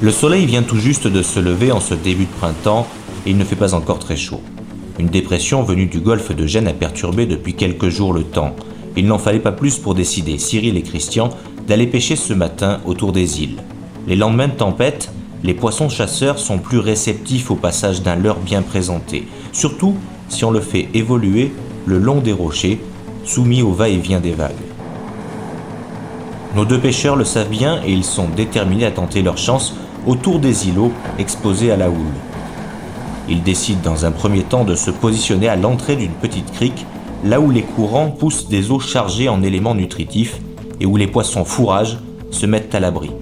Le soleil vient tout juste de se lever en ce début de printemps et il ne fait pas encore très chaud. Une dépression venue du golfe de Gênes a perturbé depuis quelques jours le temps. Il n'en fallait pas plus pour décider, Cyril et Christian, d'aller pêcher ce matin autour des îles. Les lendemains de tempête, les poissons chasseurs sont plus réceptifs au passage d'un leurre bien présenté, surtout si on le fait évoluer le long des rochers, soumis au va-et-vient des vagues. Nos deux pêcheurs le savent bien et ils sont déterminés à tenter leur chance autour des îlots exposés à la houle. Ils décident dans un premier temps de se positionner à l'entrée d'une petite crique, là où les courants poussent des eaux chargées en éléments nutritifs et où les poissons fourrages se mettent à l'abri.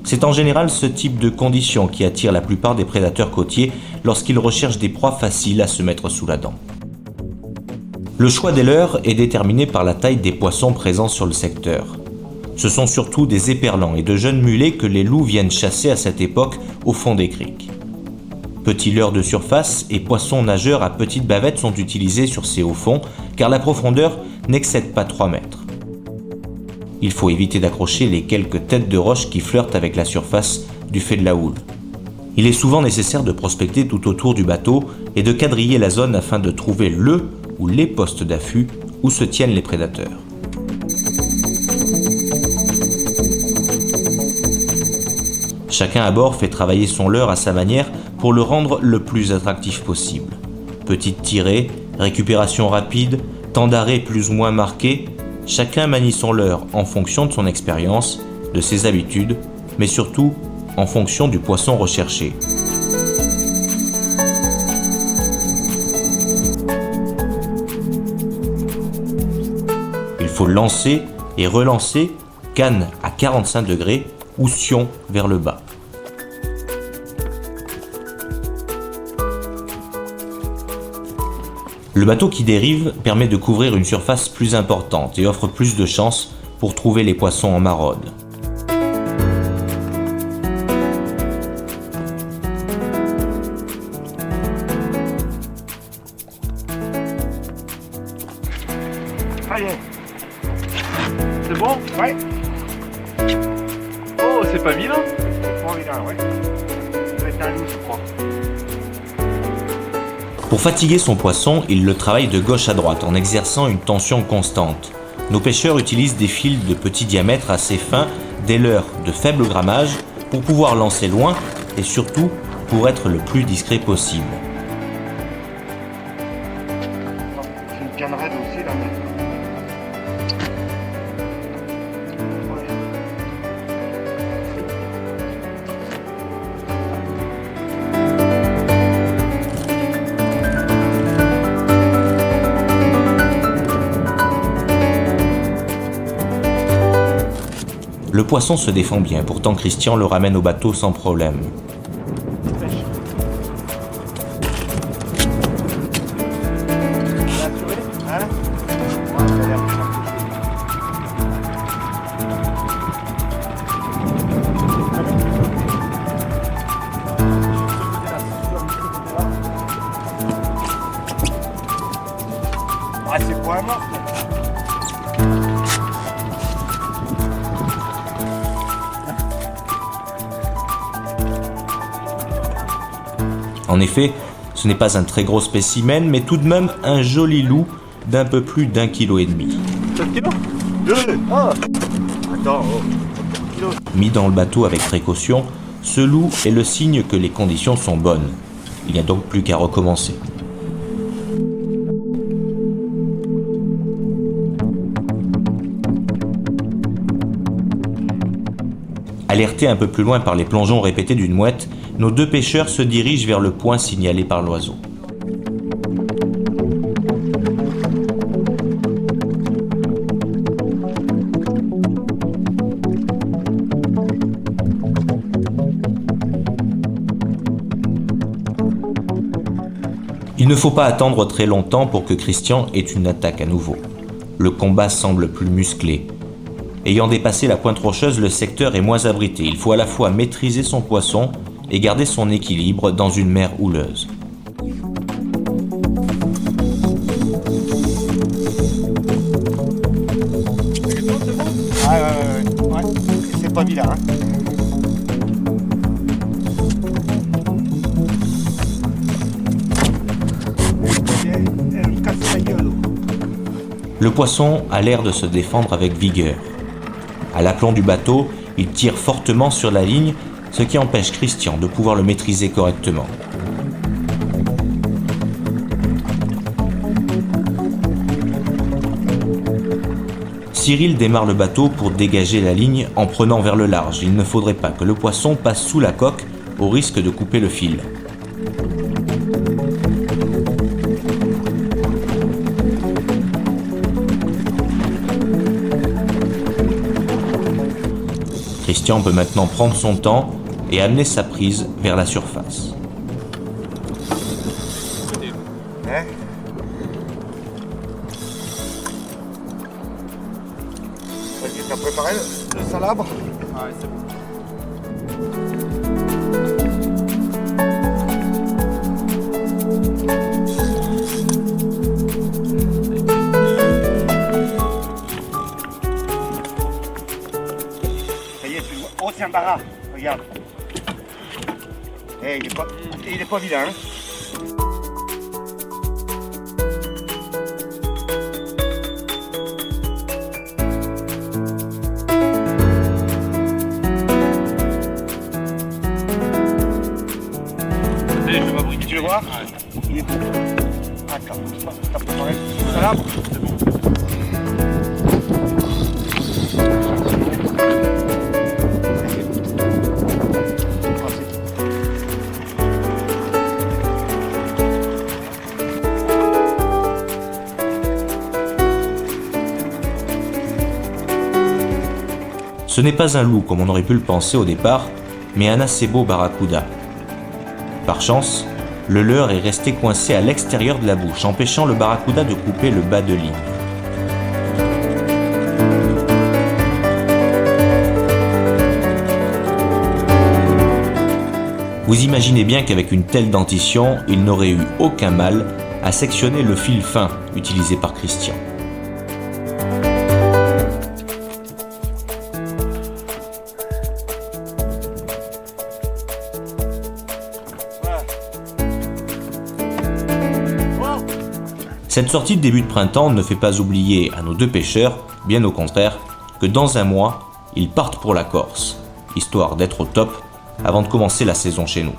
C'est en général ce type de conditions qui attire la plupart des prédateurs côtiers lorsqu'ils recherchent des proies faciles à se mettre sous la dent. Le choix des leurres est déterminé par la taille des poissons présents sur le secteur. Ce sont surtout des éperlans et de jeunes mulets que les loups viennent chasser à cette époque au fond des criques. Petits leurres de surface et poissons nageurs à petites bavettes sont utilisés sur ces hauts fonds car la profondeur n'excède pas 3 mètres. Il faut éviter d'accrocher les quelques têtes de roche qui flirtent avec la surface du fait de la houle. Il est souvent nécessaire de prospecter tout autour du bateau et de quadriller la zone afin de trouver le ou les postes d'affût où se tiennent les prédateurs. Chacun à bord fait travailler son leurre à sa manière pour le rendre le plus attractif possible. Petite tirée, récupération rapide, temps d'arrêt plus ou moins marqué, chacun manie son leurre en fonction de son expérience, de ses habitudes, mais surtout en fonction du poisson recherché. Il faut lancer et relancer, canne à 45 degrés ou sion vers le bas. Le bateau qui dérive permet de couvrir une surface plus importante et offre plus de chances pour trouver les poissons en maraude. Allez. C'est bon? Ouais. Oh, c'est pas vilain? Pas vilain, ouais. Ça va être un loup, je crois. Pour fatiguer son poisson, il le travaille de gauche à droite en exerçant une tension constante. Nos pêcheurs utilisent des fils de petit diamètre assez fins, des leurres de faible grammage pour pouvoir lancer loin et surtout pour être le plus discret possible. C'est une canne raide aussi là. Le poisson se défend bien, pourtant Christian le ramène au bateau sans problème. Ah, c'est pour un mort. En effet, ce n'est pas un très gros spécimen, mais tout de même un joli loup d'un peu plus d'1,5 kg. 7 kilos 2 Ah Attends, oh. Kilos. Mis dans le bateau avec précaution, ce loup est le signe que les conditions sont bonnes. Il n'y a donc plus qu'à recommencer. Alertés un peu plus loin par les plongeons répétés d'une mouette, nos deux pêcheurs se dirigent vers le point signalé par l'oiseau. Il ne faut pas attendre très longtemps pour que Christian ait une attaque à nouveau. Le combat semble plus musclé. Ayant dépassé la pointe rocheuse, le secteur est moins abrité. Il faut à la fois maîtriser son poisson et garder son équilibre dans une mer houleuse. Ouais. C'est pas vilain, hein. Elle casse la gueule. Le poisson a l'air de se défendre avec vigueur. À l'aplomb du bateau, il tire fortement sur la ligne, ce qui empêche Christian de pouvoir le maîtriser correctement. Cyril démarre le bateau pour dégager la ligne en prenant vers le large. Il ne faudrait pas que le poisson passe sous la coque au risque de couper le fil. Christian peut maintenant prendre son temps et amener sa prise vers la surface. Hein Vas-y, t'as préparé le salabre? Ouais, c'est bon. Ça y est, tu vois. Oh, c'est un barra. Regarde. Eh, il est pas vilain, hein. Tu le vois? Il est beau. Attends, t'as préparé le salabre? C'est bon. Ce n'est pas un loup comme on aurait pu le penser au départ, mais un assez beau barracuda. Par chance, le leurre est resté coincé à l'extérieur de la bouche, empêchant le barracuda de couper le bas de ligne. Vous imaginez bien qu'avec une telle dentition, il n'aurait eu aucun mal à sectionner le fil fin utilisé par Christian. Cette sortie de début de printemps ne fait pas oublier à nos deux pêcheurs, bien au contraire, que dans un mois, ils partent pour la Corse, histoire d'être au top avant de commencer la saison chez nous.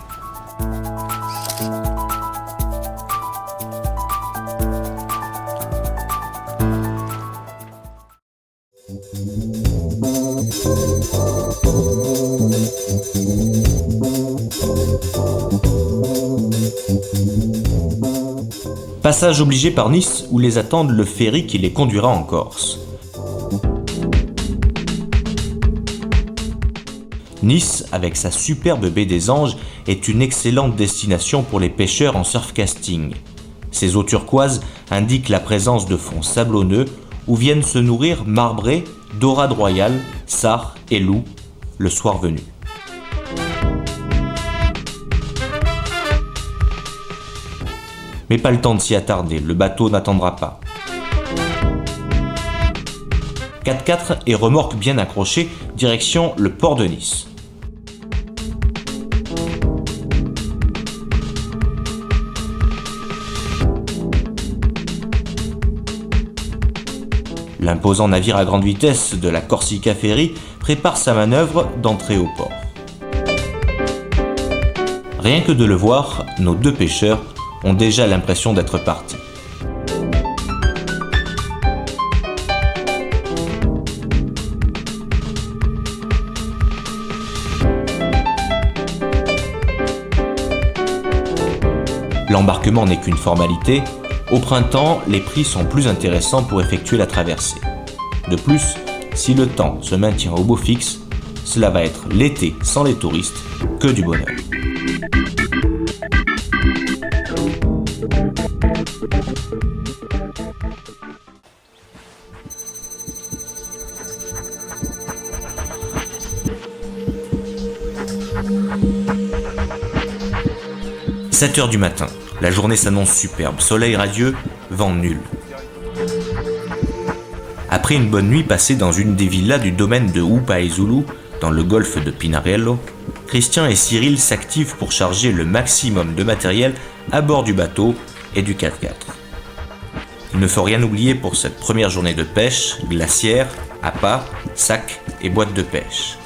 Passage obligé par Nice où les attendent le ferry qui les conduira en Corse. Nice, avec sa superbe baie des Anges, est une excellente destination pour les pêcheurs en surfcasting. Ses eaux turquoises indiquent la présence de fonds sablonneux où viennent se nourrir marbrés, dorades royales, sarres et loups le soir venu. Mais pas le temps de s'y attarder, le bateau n'attendra pas. 4x4 et remorque bien accrochée, direction le port de Nice. L'imposant navire à grande vitesse de la Corsica Ferry prépare sa manœuvre d'entrée au port. Rien que de le voir, nos deux pêcheurs ont déjà l'impression d'être partis. L'embarquement n'est qu'une formalité. Au printemps, les prix sont plus intéressants pour effectuer la traversée. De plus, si le temps se maintient au beau fixe, cela va être l'été sans les touristes, que du bonheur. « 7h du matin. La journée s'annonce superbe, soleil radieux, vent nul. Après une bonne nuit passée dans une des villas du domaine de Upahezulu, dans le golfe de Pinarello, Christian et Cyril s'activent pour charger le maximum de matériel à bord du bateau et du 4x4. Il ne faut rien oublier pour cette première journée de pêche, glacière, appât, sac et boîte de pêche.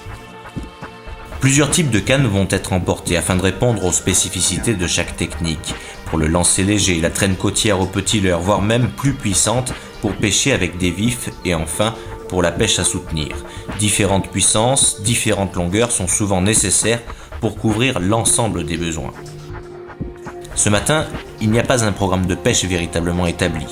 Plusieurs types de cannes vont être emportés afin de répondre aux spécificités de chaque technique. Pour le lancer léger, la traîne côtière au petit leurre, voire même plus puissante pour pêcher avec des vifs et enfin pour la pêche à soutenir. Différentes puissances, différentes longueurs sont souvent nécessaires pour couvrir l'ensemble des besoins. Ce matin, il n'y a pas un programme de pêche véritablement établi.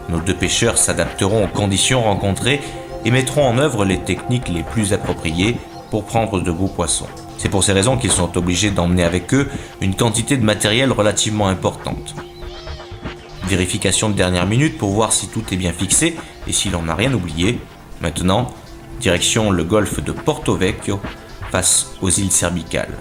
Nos deux pêcheurs s'adapteront aux conditions rencontrées et mettront en œuvre les techniques les plus appropriées pour prendre de beaux poissons. C'est pour ces raisons qu'ils sont obligés d'emmener avec eux une quantité de matériel relativement importante. Vérification de dernière minute pour voir si tout est bien fixé et si l'on n'a rien oublié. Maintenant, direction le golfe de Porto Vecchio, face aux îles Cerbicales.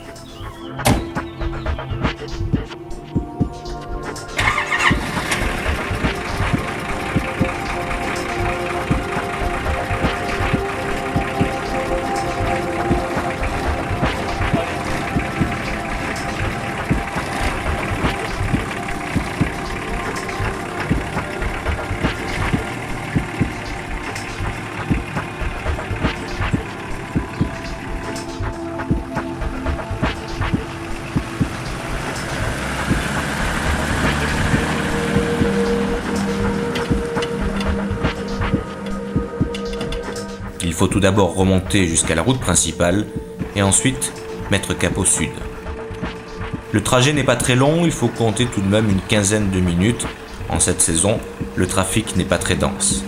Il faut tout d'abord remonter jusqu'à la route principale et ensuite mettre cap au sud. Le trajet n'est pas très long, il faut compter tout de même une quinzaine de minutes. En cette saison, le trafic n'est pas très dense.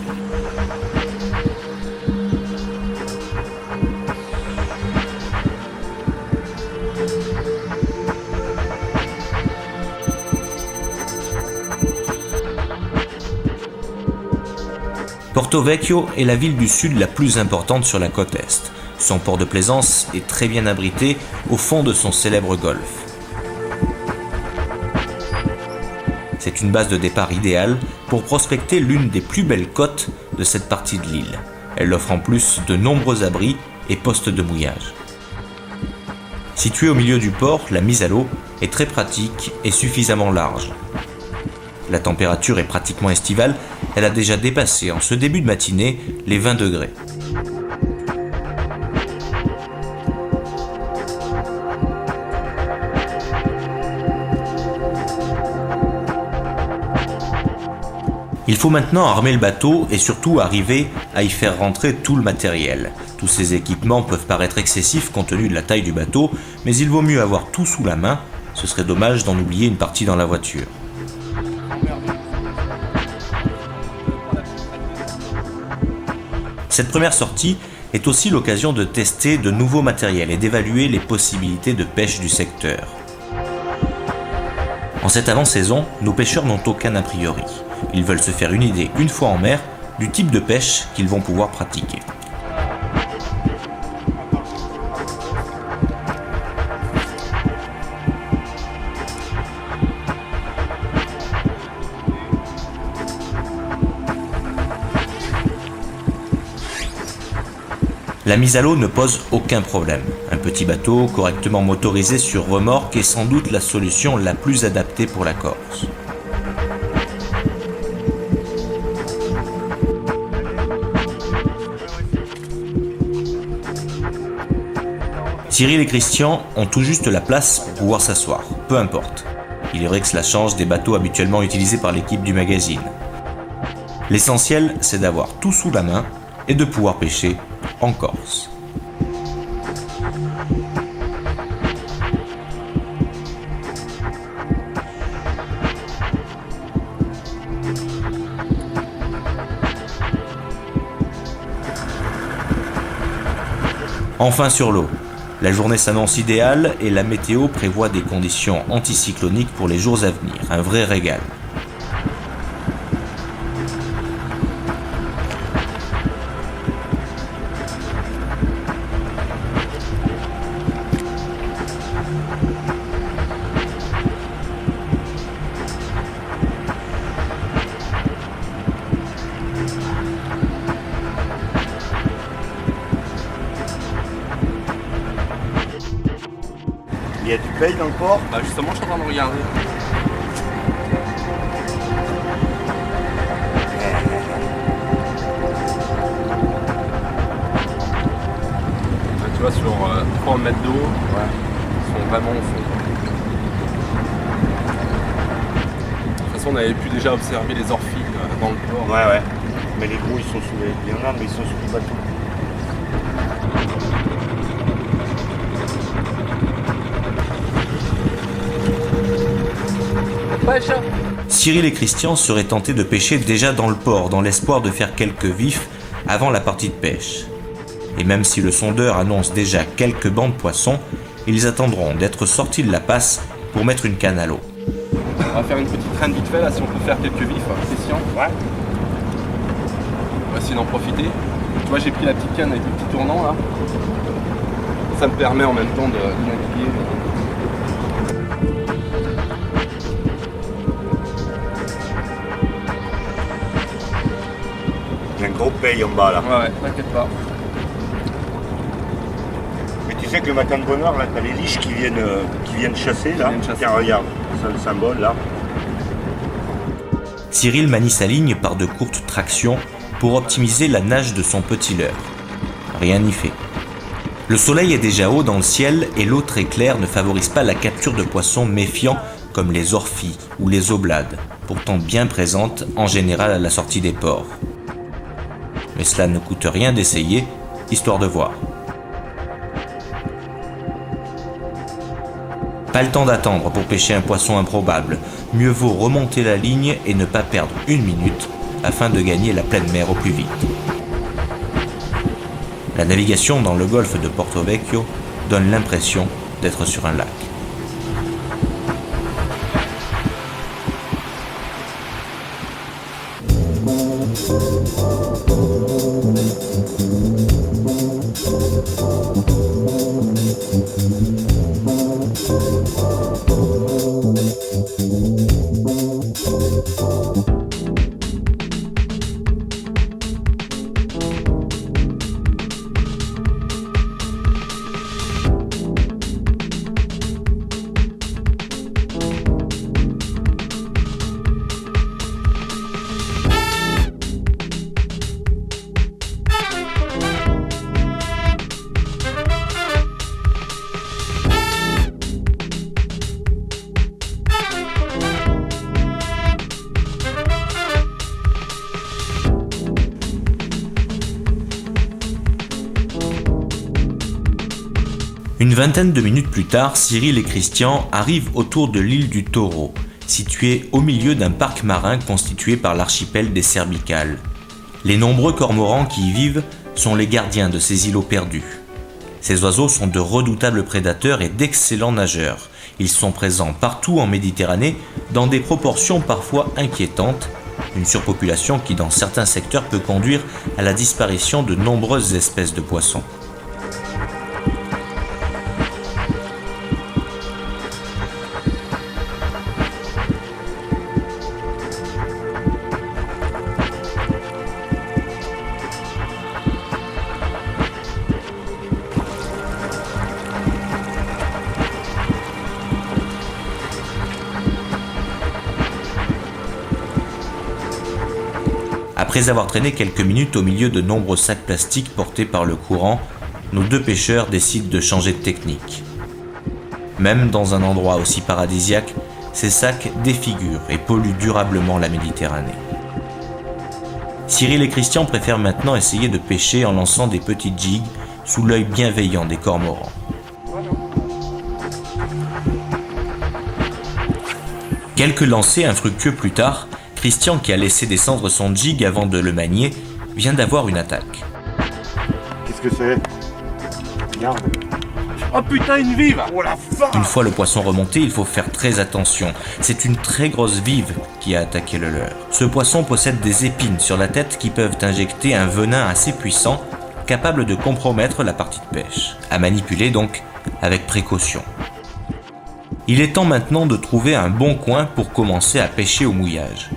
Porto Vecchio est la ville du sud la plus importante sur la côte est. Son port de plaisance est très bien abrité au fond de son célèbre golfe. C'est une base de départ idéale pour prospecter l'une des plus belles côtes de cette partie de l'île. Elle offre en plus de nombreux abris et postes de mouillage. Située au milieu du port, la mise à l'eau est très pratique et suffisamment large. La température est pratiquement estivale, elle a déjà dépassé en ce début de matinée les 20 degrés. Il faut maintenant armer le bateau et surtout arriver à y faire rentrer tout le matériel. Tous ces équipements peuvent paraître excessifs compte tenu de la taille du bateau, mais il vaut mieux avoir tout sous la main, ce serait dommage d'en oublier une partie dans la voiture. Cette première sortie est aussi l'occasion de tester de nouveaux matériels et d'évaluer les possibilités de pêche du secteur. En cette avant-saison, nos pêcheurs n'ont aucun a priori. Ils veulent se faire une idée une fois en mer du type de pêche qu'ils vont pouvoir pratiquer. La mise à l'eau ne pose aucun problème. Un petit bateau correctement motorisé sur remorque est sans doute la solution la plus adaptée pour la Corse. Cyril et Christian ont tout juste la place pour pouvoir s'asseoir, peu importe. Il est vrai que cela change des bateaux habituellement utilisés par l'équipe du magazine. L'essentiel, c'est d'avoir tout sous la main et de pouvoir pêcher en Corse. Enfin sur l'eau. La journée s'annonce idéale et la météo prévoit des conditions anticycloniques pour les jours à venir. Un vrai régal. Il y a du paye dans le port. Bah justement, je suis en train de regarder. Tu vois, sur 3 mètres d'eau, ils sont vraiment au fond. De toute façon, on avait pu déjà observer les orphiles dans le port. Ouais. Mais les gros, ils sont sous les... Il y en a, mais ils sont sous le bateau. Cyril et Christian seraient tentés de pêcher déjà dans le port, dans l'espoir de faire quelques vifs avant la partie de pêche. Et même si le sondeur annonce déjà quelques bancs de poissons, ils attendront d'être sortis de la passe pour mettre une canne à l'eau. On va faire une petite traîne vite fait là, si on peut faire quelques vifs, Christian. Ouais. On va essayer d'en profiter. Tu vois, j'ai pris la petite canne avec le petit tournant là. Ça me permet en même temps de naviguer. Il y a un gros paye en bas là. Ouais, t'inquiète pas. Mais tu sais que le matin de bonheur, là, t'as les liches qui viennent chasser là. Tiens, regarde, c'est le symbole là. Cyril manie sa ligne par de courtes tractions pour optimiser la nage de son petit leurre. Rien n'y fait. Le soleil est déjà haut dans le ciel et l'eau très claire ne favorise pas la capture de poissons méfiants comme les orphies ou les oblades, pourtant bien présentes en général à la sortie des ports. Mais cela ne coûte rien d'essayer, histoire de voir. Pas le temps d'attendre pour pêcher un poisson improbable. Mieux vaut remonter la ligne et ne pas perdre une minute afin de gagner la pleine mer au plus vite. La navigation dans le golfe de Porto Vecchio donne l'impression d'être sur un lac. Une vingtaine de minutes plus tard, Cyril et Christian arrivent autour de l'île du Taureau, située au milieu d'un parc marin constitué par l'archipel des Cerbicales. Les nombreux cormorans qui y vivent sont les gardiens de ces îlots perdus. Ces oiseaux sont de redoutables prédateurs et d'excellents nageurs. Ils sont présents partout en Méditerranée dans des proportions parfois inquiétantes, une surpopulation qui dans certains secteurs peut conduire à la disparition de nombreuses espèces de poissons. Après avoir traîné quelques minutes au milieu de nombreux sacs plastiques portés par le courant, nos deux pêcheurs décident de changer de technique. Même dans un endroit aussi paradisiaque, ces sacs défigurent et polluent durablement la Méditerranée. Cyril et Christian préfèrent maintenant essayer de pêcher en lançant des petites jigues sous l'œil bienveillant des cormorans. Quelques lancers infructueux plus tard, Christian, qui a laissé descendre son jig avant de le manier, vient d'avoir une attaque. Qu'est-ce que c'est? Regarde. Oh putain, une vive! Oh la vache! Une fois le poisson remonté, il faut faire très attention. C'est une très grosse vive qui a attaqué le leurre. Ce poisson possède des épines sur la tête qui peuvent injecter un venin assez puissant, capable de compromettre la partie de pêche. À manipuler donc avec précaution. Il est temps maintenant de trouver un bon coin pour commencer à pêcher au mouillage.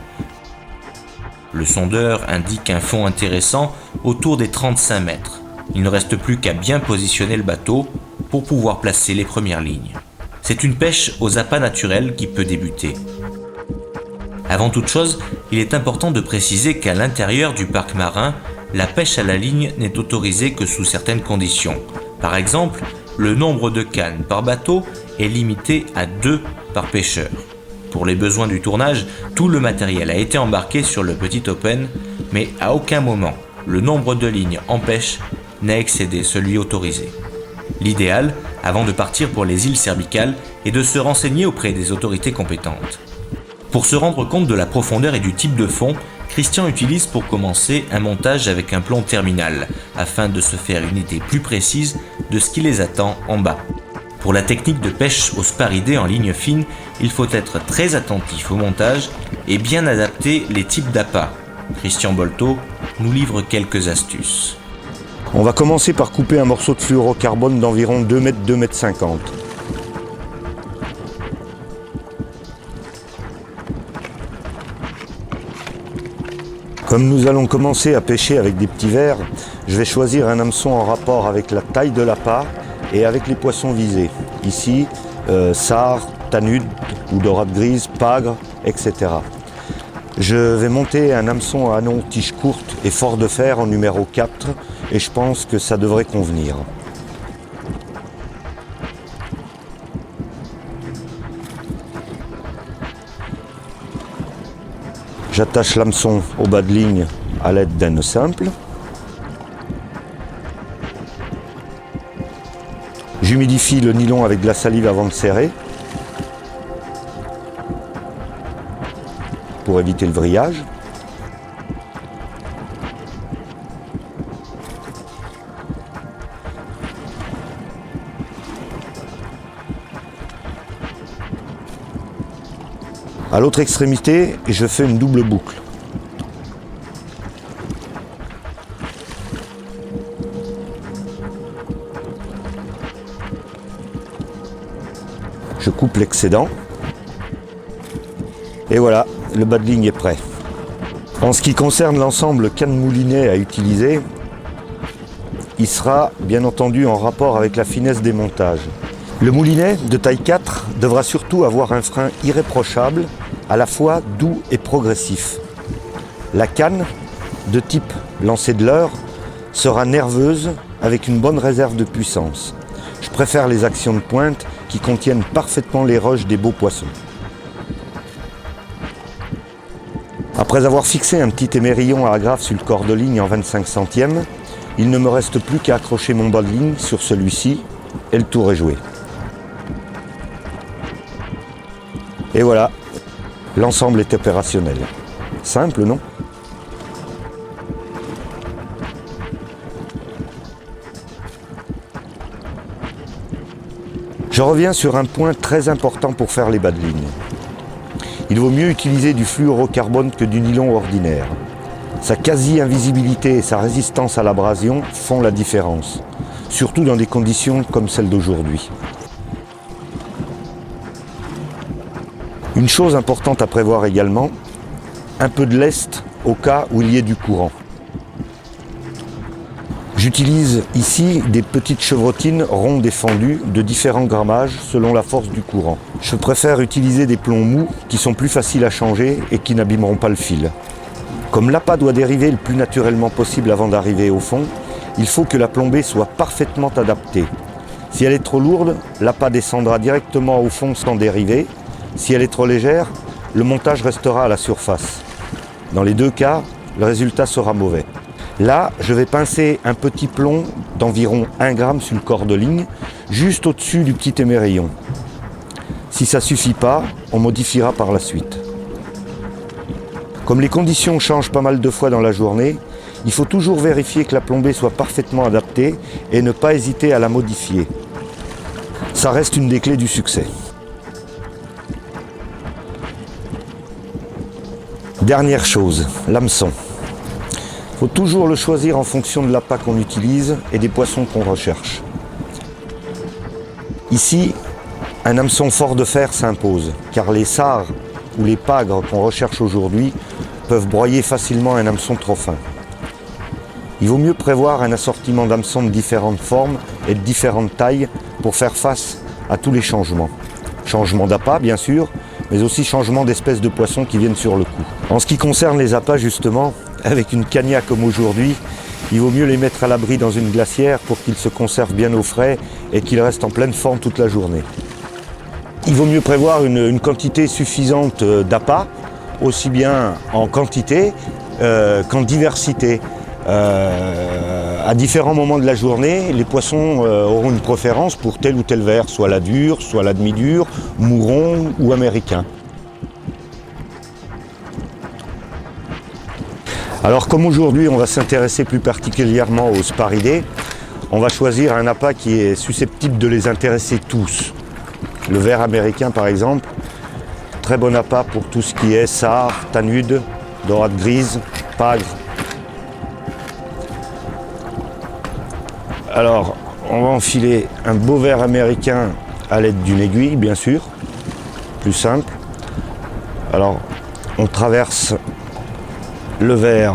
Le sondeur indique un fond intéressant autour des 35 mètres. Il ne reste plus qu'à bien positionner le bateau pour pouvoir placer les premières lignes. C'est une pêche aux appâts naturels qui peut débuter. Avant toute chose, il est important de préciser qu'à l'intérieur du parc marin, la pêche à la ligne n'est autorisée que sous certaines conditions. Par exemple, le nombre de cannes par bateau est limité à 2 par pêcheur. Pour les besoins du tournage, tout le matériel a été embarqué sur le petit open, mais à aucun moment, le nombre de lignes en pêche n'a excédé celui autorisé. L'idéal, avant de partir pour les îles Cerbicales, est de se renseigner auprès des autorités compétentes. Pour se rendre compte de la profondeur et du type de fond, Christian utilise pour commencer un montage avec un plomb terminal, afin de se faire une idée plus précise de ce qui les attend en bas. Pour la technique de pêche au sparidé en ligne fine, il faut être très attentif au montage et bien adapter les types d'appâts. Christian Bolto nous livre quelques astuces. On va commencer par couper un morceau de fluorocarbone d'environ 2 mètres, 2 mètres 50. Comme nous allons commencer à pêcher avec des petits vers, je vais choisir un hameçon en rapport avec la taille de l'appât et avec les poissons visés. Ici, sard, tanude ou dorade grise, pagre, etc. Je vais monter un hameçon à anon tige courte et fort de fer en numéro 4 et je pense que ça devrait convenir. J'attache l'hameçon au bas de ligne à l'aide d'un nœud simple. J'humidifie le nylon avec de la salive avant de serrer pour éviter le vrillage. À l'autre extrémité, je fais une double boucle. Je coupe l'excédent. Et voilà, le bas de ligne est prêt. En ce qui concerne l'ensemble canne moulinet à utiliser, il sera bien entendu en rapport avec la finesse des montages. Le moulinet de taille 4 devra surtout avoir un frein irréprochable, à la fois doux et progressif. La canne, de type lancer de leurre, sera nerveuse avec une bonne réserve de puissance. Je préfère les actions de pointe qui contiennent parfaitement les roches des beaux poissons. Après avoir fixé un petit émerillon à agrafe sur le corps de ligne en 25 centièmes, il ne me reste plus qu'à accrocher mon bas de ligne sur celui-ci et le tour est joué. Et voilà, l'ensemble est opérationnel. Simple, non ? Je reviens sur un point très important pour faire les bas de ligne. Il vaut mieux utiliser du fluorocarbone que du nylon ordinaire. Sa quasi-invisibilité et sa résistance à l'abrasion font la différence, surtout dans des conditions comme celles d'aujourd'hui. Une chose importante à prévoir également, un peu de lest au cas où il y ait du courant. J'utilise ici des petites chevrotines rondes et fendues de différents grammages selon la force du courant. Je préfère utiliser des plombs mous qui sont plus faciles à changer et qui n'abîmeront pas le fil. Comme l'appât doit dériver le plus naturellement possible avant d'arriver au fond, il faut que la plombée soit parfaitement adaptée. Si elle est trop lourde, l'appât descendra directement au fond sans dériver. Si elle est trop légère, le montage restera à la surface. Dans les deux cas, le résultat sera mauvais. Là, je vais pincer un petit plomb d'environ 1 gramme sur le corps de ligne, juste au-dessus du petit émerillon. Si ça ne suffit pas, on modifiera par la suite. Comme les conditions changent pas mal de fois dans la journée, il faut toujours vérifier que la plombée soit parfaitement adaptée et ne pas hésiter à la modifier. Ça reste une des clés du succès. Dernière chose, l'hameçon. Il faut toujours le choisir en fonction de l'appât qu'on utilise et des poissons qu'on recherche. Ici, un hameçon fort de fer s'impose, car les sarres ou les pagres qu'on recherche aujourd'hui peuvent broyer facilement un hameçon trop fin. Il vaut mieux prévoir un assortiment d'hameçons de différentes formes et de différentes tailles pour faire face à tous les changements. Changement d'appât, bien sûr, mais aussi changement d'espèces de poissons qui viennent sur le coup. En ce qui concerne les appâts, justement, avec une cagna comme aujourd'hui, il vaut mieux les mettre à l'abri dans une glacière pour qu'ils se conservent bien au frais et qu'ils restent en pleine forme toute la journée. Il vaut mieux prévoir une quantité suffisante d'appât, aussi bien en quantité qu'en diversité. À différents moments de la journée, les poissons auront une préférence pour tel ou tel verre, soit la dure, soit la demi-dure, mouron ou américain. Alors comme aujourd'hui on va s'intéresser plus particulièrement aux sparidés, on va choisir un appât qui est susceptible de les intéresser tous. Le ver américain par exemple, très bon appât pour tout ce qui est sard, tanude, dorade grise, pagre. Alors, on va enfiler un beau ver américain à l'aide d'une aiguille, bien sûr, plus simple. Alors, on traverse le ver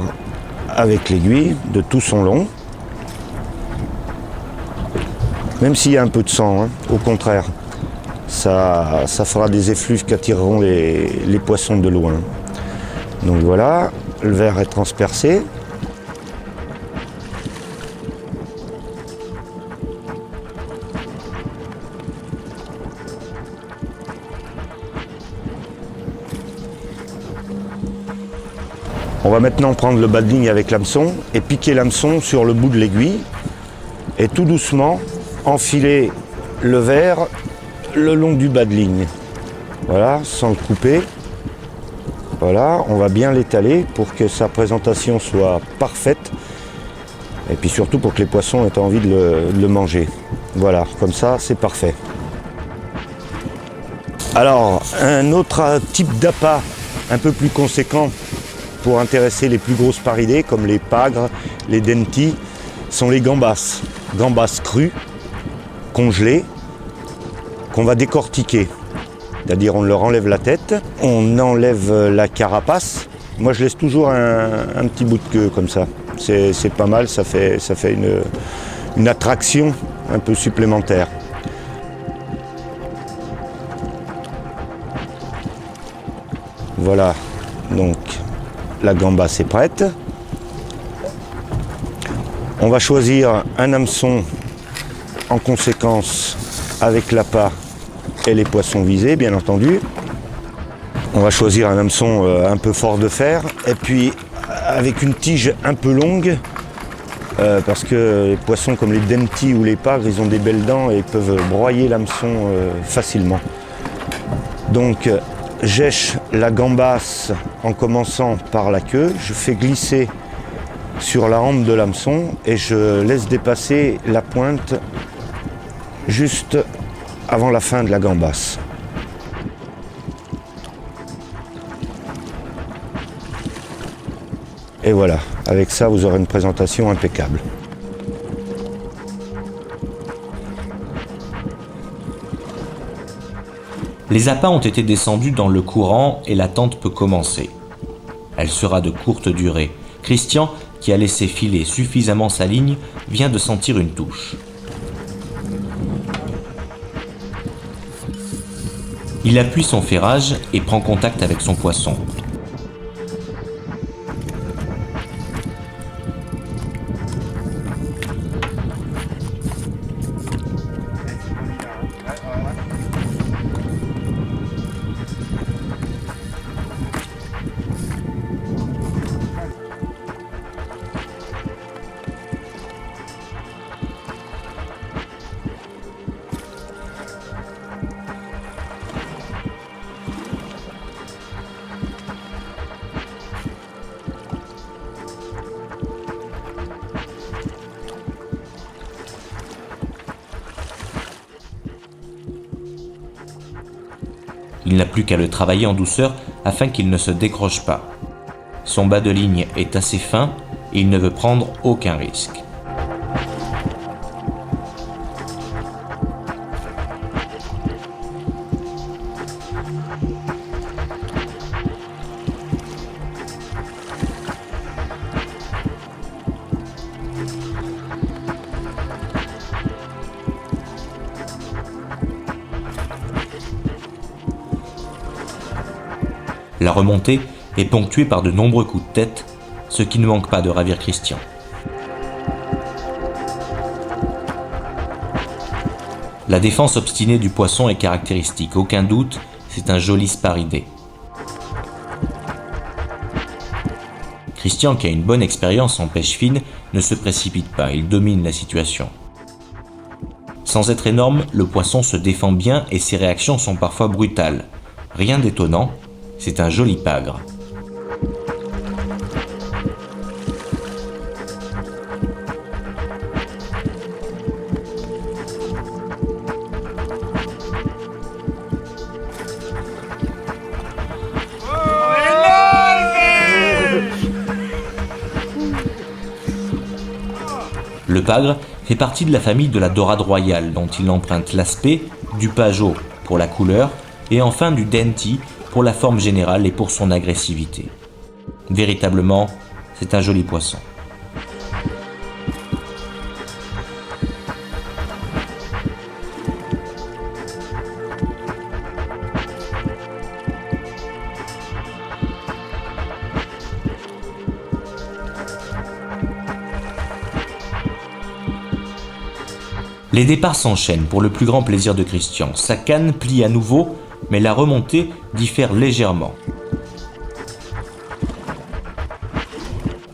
avec l'aiguille de tout son long, même s'il y a un peu de sang, hein, au contraire, ça fera des effluves qui attireront les poissons de loin. Donc voilà, le ver est transpercé. On va maintenant prendre le bas de ligne avec l'hameçon et piquer l'hameçon sur le bout de l'aiguille et tout doucement enfiler le ver le long du bas de ligne. Voilà, sans le couper. Voilà, on va bien l'étaler pour que sa présentation soit parfaite et puis surtout pour que les poissons aient envie de le manger. Voilà, comme ça c'est parfait. Alors, un autre type d'appât un peu plus conséquent pour intéresser les plus grosses sparidés comme les pagres, les dentis, sont les gambas. Gambas crues, congelées, qu'on va décortiquer. C'est-à-dire on leur enlève la tête, on enlève la carapace. Moi je laisse toujours un petit bout de queue comme ça. C'est pas mal, ça fait une attraction un peu supplémentaire. Voilà, donc la gambasse est prête. On va choisir un hameçon en conséquence avec l'appât et les poissons visés, bien entendu. On va choisir un hameçon un peu fort de fer et puis avec une tige un peu longue parce que les poissons comme les dentis ou les pagres, ils ont des belles dents et peuvent broyer l'hameçon facilement. Donc j'èche la gambasse en commençant par la queue, je fais glisser sur la hampe de l'hameçon et je laisse dépasser la pointe juste avant la fin de la gambasse. Et voilà, avec ça vous aurez une présentation impeccable. Les appâts ont été descendus dans le courant et l'attente peut commencer. Elle sera de courte durée. Christian, qui a laissé filer suffisamment sa ligne, vient de sentir une touche. Il appuie son ferrage et prend contact avec son poisson. Il n'a plus qu'à le travailler en douceur afin qu'il ne se décroche pas. Son bas de ligne est assez fin et il ne veut prendre aucun risque. La remontée est ponctuée par de nombreux coups de tête, ce qui ne manque pas de ravir Christian. La défense obstinée du poisson est caractéristique, aucun doute, c'est un joli sparidé. Christian, qui a une bonne expérience en pêche fine, ne se précipite pas, il domine la situation. Sans être énorme, le poisson se défend bien et ses réactions sont parfois brutales. Rien d'étonnant, c'est un joli pagre. Le pagre fait partie de la famille de la dorade royale dont il emprunte l'aspect, du pajot pour la couleur et enfin du denti pour la forme générale et pour son agressivité. Véritablement, c'est un joli poisson. Les départs s'enchaînent pour le plus grand plaisir de Christian. Sa canne plie à nouveau, mais la remontée diffère légèrement.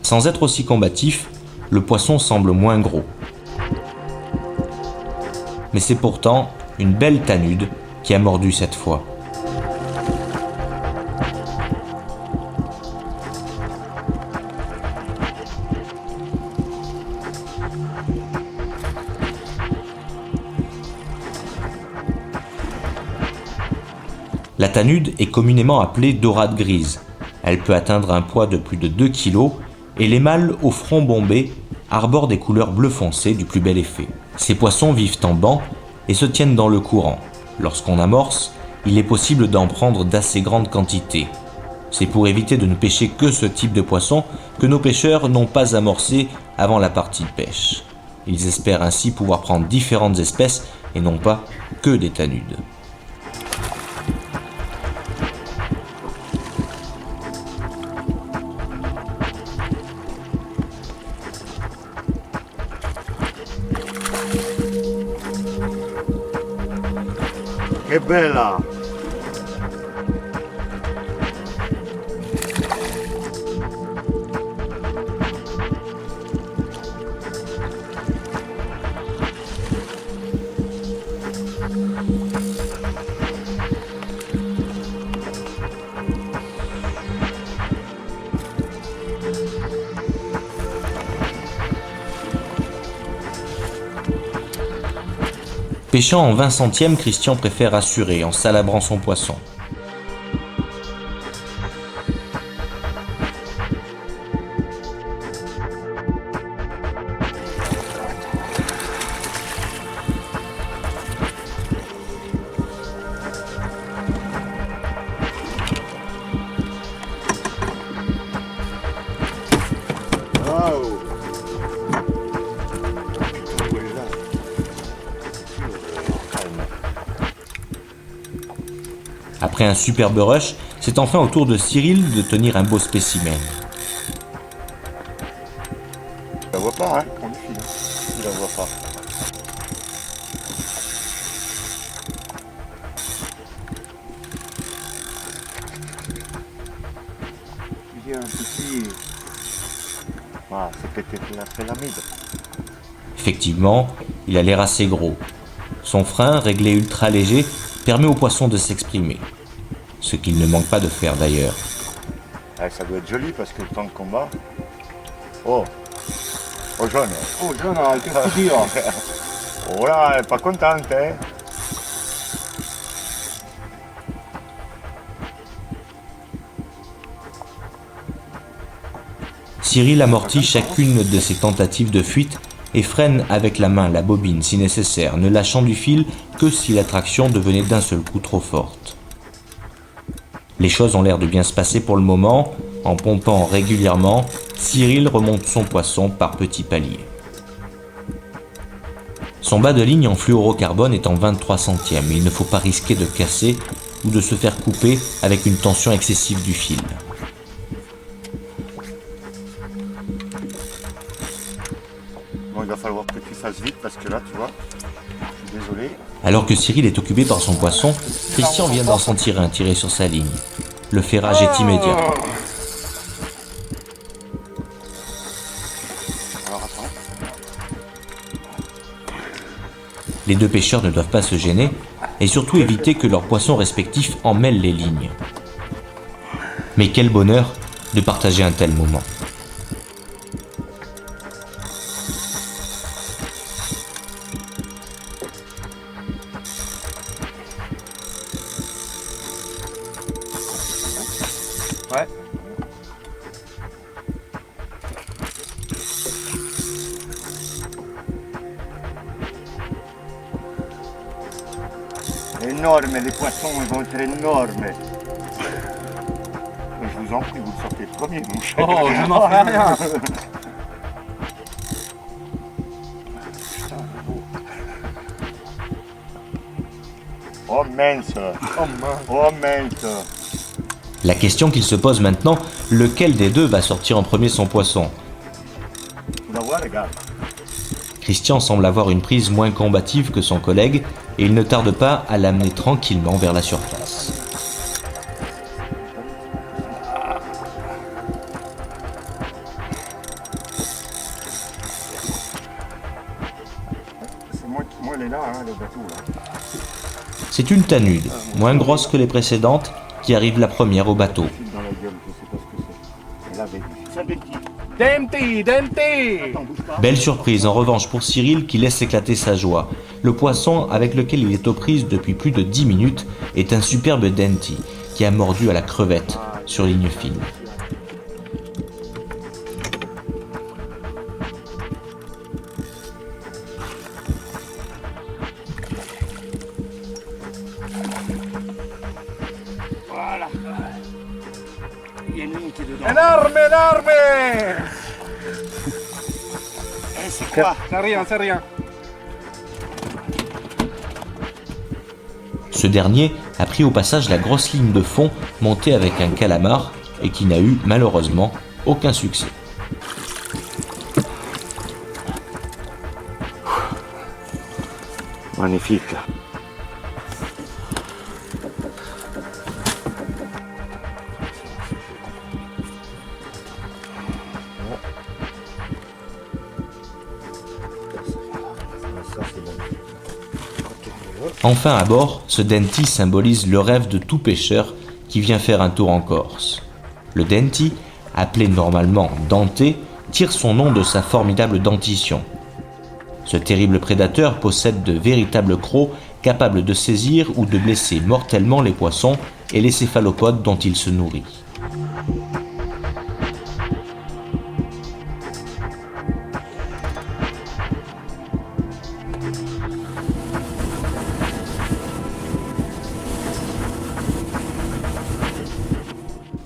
Sans être aussi combatif, le poisson semble moins gros. Mais c'est pourtant une belle tanude qui a mordu cette fois. La tanude est communément appelée dorade grise. Elle peut atteindre un poids de plus de 2 kg et les mâles au front bombé arborent des couleurs bleu foncé du plus bel effet. Ces poissons vivent en banc et se tiennent dans le courant. Lorsqu'on amorce, il est possible d'en prendre d'assez grandes quantités. C'est pour éviter de ne pêcher que ce type de poisson que nos pêcheurs n'ont pas amorcé avant la partie de pêche. Ils espèrent ainsi pouvoir prendre différentes espèces et non pas que des tanudes. Che bella! Pêchant en 20 centièmes, Christian préfère assurer en salabrant son poisson. Wow! Après un superbe rush, c'est enfin au tour de Cyril de tenir un beau spécimen. Il la voit pas, hein? On lui file. Il la voit pas. Il y a un petit... Ah, c'est peut-être la pyramide. Effectivement, il a l'air assez gros. Son frein, réglé ultra léger, permet au poisson de s'exprimer. Ce qu'il ne manque pas de faire d'ailleurs. Ah, ça doit être joli parce que le temps de combat... Oh! Oh, jaune! Oh, John, qu'est-ce que tu dis là? Oh là, elle est pas contente, hein? Cyril amortit chacune de ses tentatives de fuite et freine avec la main la bobine si nécessaire, ne lâchant du fil que si l'attraction devenait d'un seul coup trop forte. Les choses ont l'air de bien se passer pour le moment. En pompant régulièrement, Cyril remonte son poisson par petits paliers. Son bas de ligne en fluorocarbone est en 23 centièmes et il ne faut pas risquer de casser ou de se faire couper avec une tension excessive du fil. Bon, il va falloir que tu fasses vite parce que là, tu vois, je suis désolé. Alors que Cyril est occupé par son poisson, Christian vient d'en sentir un tiré sur sa ligne. Le ferrage est immédiat. Alors attends. Les deux pêcheurs ne doivent pas se gêner et surtout éviter que leurs poissons respectifs emmêlent les lignes. Mais quel bonheur de partager un tel moment. Ouais. Énorme, les poissons ils vont être énormes. Je vous en prie, vous le sortez le premier, mon cher. Oh, je n'en fais rien. Oh mince. Oh mince. La question qu'il se pose maintenant, lequel des deux va sortir en premier son poisson? Vous la voyez, les gars. Christian semble avoir une prise moins combative que son collègue et il ne tarde pas à l'amener tranquillement vers la surface. C'est moi elle est là, hein, le bateau là. C'est une tanude, moins grosse que les précédentes, qui arrive la première au bateau. Dans la gueule, je sais pas ce que c'est. Elle avait c'est un béquille. Denti, denti. Attends, bouge pas. Belle surprise en revanche pour Cyril qui laisse éclater sa joie. Le poisson avec lequel il est aux prises depuis plus de 10 minutes est un superbe denti qui a mordu à la crevette sur ligne fine. Voilà. Il y a une ligne qui est dedans. Énorme, énorme. Eh, c'est quoi? C'est rien, c'est rien. Ce dernier a pris au passage la grosse ligne de fond montée avec un calamar et qui n'a eu malheureusement aucun succès. Magnifique. Enfin à bord, ce denti symbolise le rêve de tout pêcheur qui vient faire un tour en Corse. Le denti, appelé normalement denté, tire son nom de sa formidable dentition. Ce terrible prédateur possède de véritables crocs capables de saisir ou de blesser mortellement les poissons et les céphalopodes dont il se nourrit.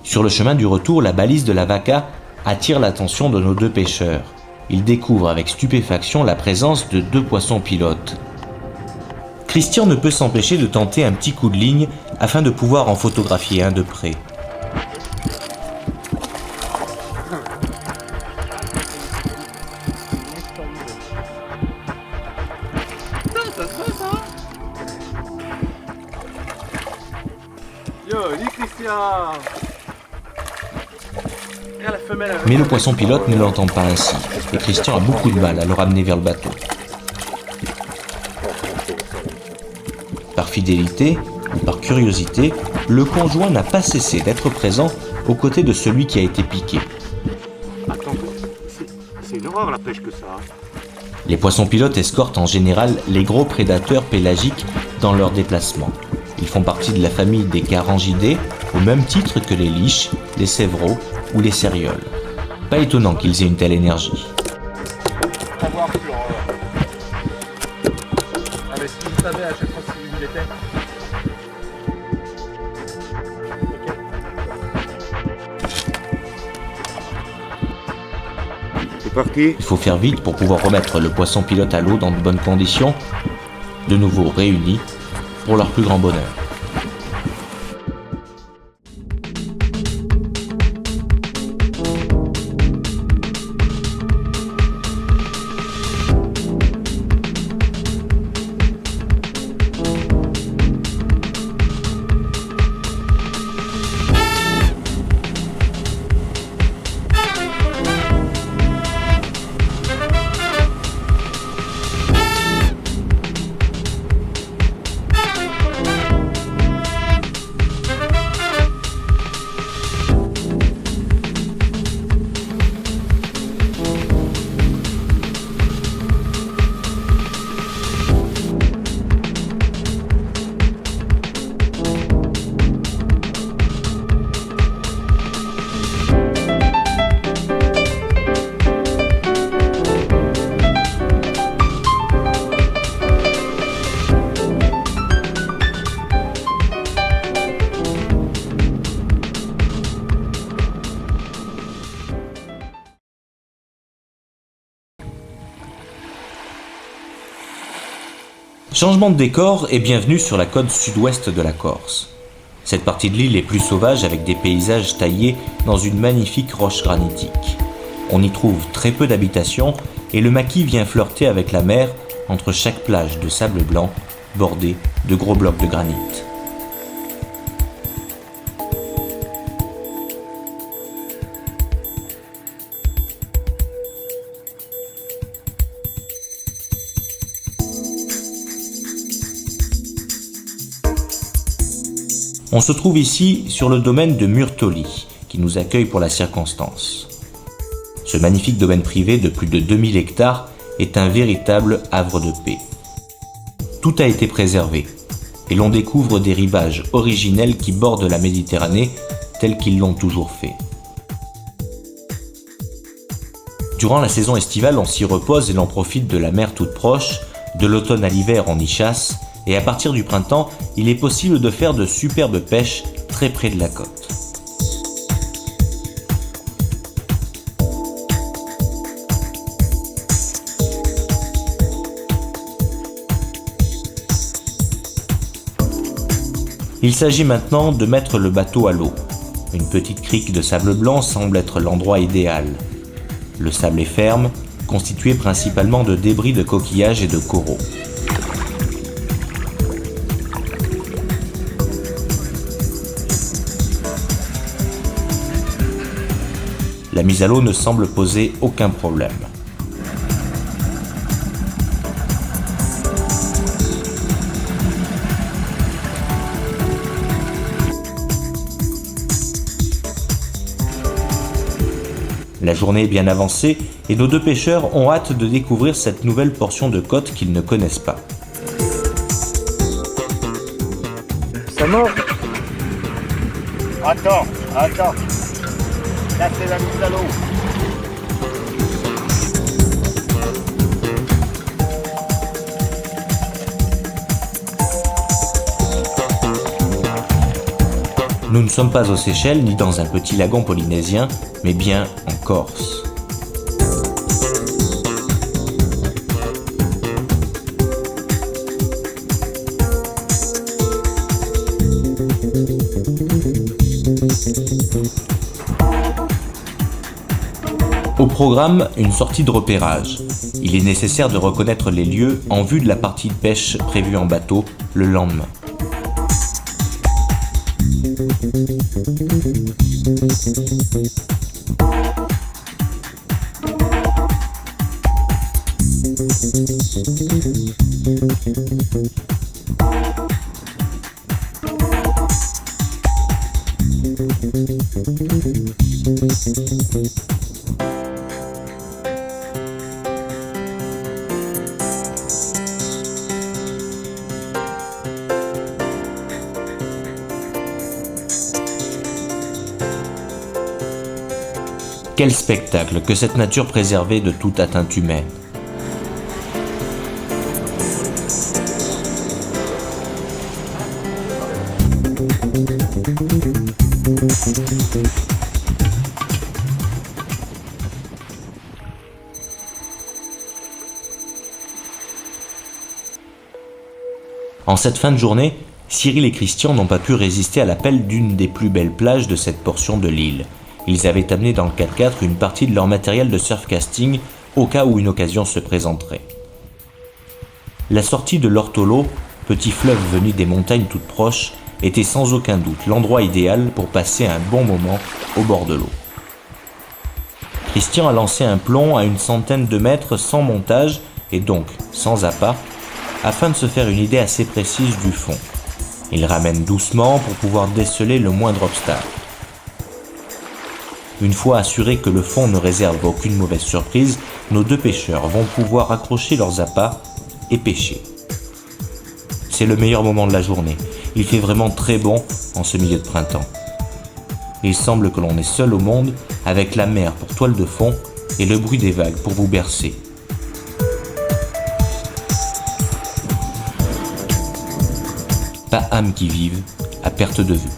Sur le chemin du retour, la balise de la Vaca attire l'attention de nos deux pêcheurs. Ils découvrent avec stupéfaction la présence de deux poissons pilotes. Christian ne peut s'empêcher de tenter un petit coup de ligne afin de pouvoir en photographier un de près. Yo, dis Christian. Regarde la femelle. Mais le poisson pilote ne l'entend pas ainsi, et Christian a beaucoup de mal à le ramener vers le bateau. Par fidélité ou par curiosité, le conjoint n'a pas cessé d'être présent aux côtés de celui qui a été piqué. Attends, c'est une horreur la pêche que ça. Les poissons pilotes escortent en général les gros prédateurs pélagiques dans leurs déplacements. Ils font partie de la famille des carangidés, au même titre que les liches, les sévreaux ou les cérioles. Pas étonnant qu'ils aient une telle énergie. Savoir sur... Ah mais si vous savez à chaque fois où il était. C'est parti. Il faut faire vite pour pouvoir remettre le poisson pilote à l'eau dans de bonnes conditions, de nouveau réunis pour leur plus grand bonheur. Changement de décor et bienvenue sur la côte sud-ouest de la Corse. Cette partie de l'île est plus sauvage avec des paysages taillés dans une magnifique roche granitique. On y trouve très peu d'habitations et le maquis vient flirter avec la mer entre chaque plage de sable blanc bordée de gros blocs de granit. On se trouve ici sur le domaine de Murtoli, qui nous accueille pour la circonstance. Ce magnifique domaine privé de plus de 2000 hectares est un véritable havre de paix. Tout a été préservé, et l'on découvre des rivages originels qui bordent la Méditerranée tels qu'ils l'ont toujours fait. Durant la saison estivale, on s'y repose et l'on profite de la mer toute proche, de l'automne à l'hiver on y chasse, et à partir du printemps, il est possible de faire de superbes pêches très près de la côte. Il s'agit maintenant de mettre le bateau à l'eau. Une petite crique de sable blanc semble être l'endroit idéal. Le sable est ferme, constitué principalement de débris de coquillages et de coraux. La mise à l'eau ne semble poser aucun problème. La journée est bien avancée et nos deux pêcheurs ont hâte de découvrir cette nouvelle portion de côte qu'ils ne connaissent pas. Ça mord. Attends. Là, c'est la mise à l'eau. Nous ne sommes pas aux Seychelles ni dans un petit lagon polynésien, mais bien en Corse. Au programme, une sortie de repérage. Il est nécessaire de reconnaître les lieux en vue de la partie de pêche prévue en bateau le lendemain. Quel spectacle que cette nature préservée de toute atteinte humaine. En cette fin de journée, Cyril et Christian n'ont pas pu résister à l'appel d'une des plus belles plages de cette portion de l'île. Ils avaient amené dans le 4x4 une partie de leur matériel de surfcasting au cas où une occasion se présenterait. La sortie de l'Ortolo, petit fleuve venu des montagnes toutes proches, était sans aucun doute l'endroit idéal pour passer un bon moment au bord de l'eau. Christian a lancé un plomb à une centaine de mètres sans montage et donc sans appât, afin de se faire une idée assez précise du fond. Il ramène doucement pour pouvoir déceler le moindre obstacle. Une fois assuré que le fond ne réserve aucune mauvaise surprise, nos deux pêcheurs vont pouvoir accrocher leurs appâts et pêcher. C'est le meilleur moment de la journée. Il fait vraiment très bon en ce milieu de printemps. Il semble que l'on est seul au monde avec la mer pour toile de fond et le bruit des vagues pour vous bercer. Pas âme qui vive à perte de vue.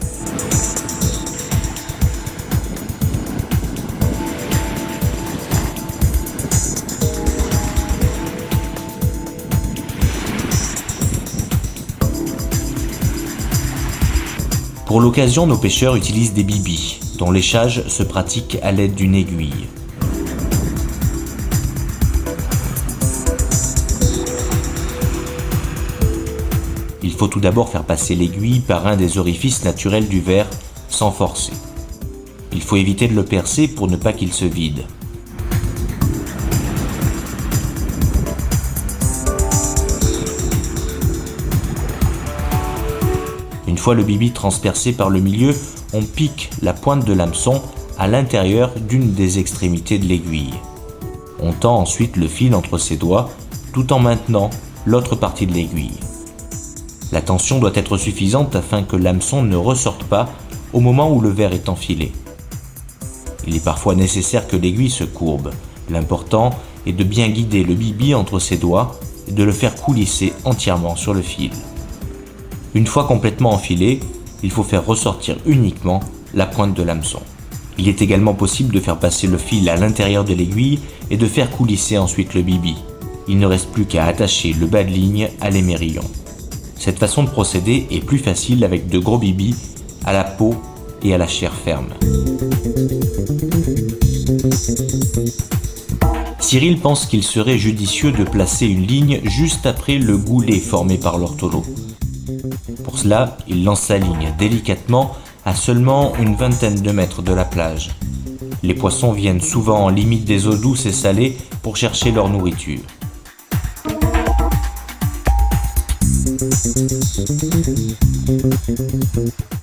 Pour l'occasion, nos pêcheurs utilisent des bibis, dont l'échage se pratique à l'aide d'une aiguille. Il faut tout d'abord faire passer l'aiguille par un des orifices naturels du verre sans forcer. Il faut éviter de le percer pour ne pas qu'il se vide. Une fois le bibi transpercé par le milieu, on pique la pointe de l'hameçon à l'intérieur d'une des extrémités de l'aiguille. On tend ensuite le fil entre ses doigts tout en maintenant l'autre partie de l'aiguille. La tension doit être suffisante afin que l'hameçon ne ressorte pas au moment où le verre est enfilé. Il est parfois nécessaire que l'aiguille se courbe. L'important est de bien guider le bibi entre ses doigts et de le faire coulisser entièrement sur le fil. Une fois complètement enfilé, il faut faire ressortir uniquement la pointe de l'hameçon. Il est également possible de faire passer le fil à l'intérieur de l'aiguille et de faire coulisser ensuite le bibi. Il ne reste plus qu'à attacher le bas de ligne à l'émerillon. Cette façon de procéder est plus facile avec de gros bibis à la peau et à la chair ferme. Cyril pense qu'il serait judicieux de placer une ligne juste après le goulet formé par l'ortolo. Pour cela, il lance sa ligne délicatement à seulement une vingtaine de mètres de la plage. Les poissons viennent souvent en limite des eaux douces et salées pour chercher leur nourriture.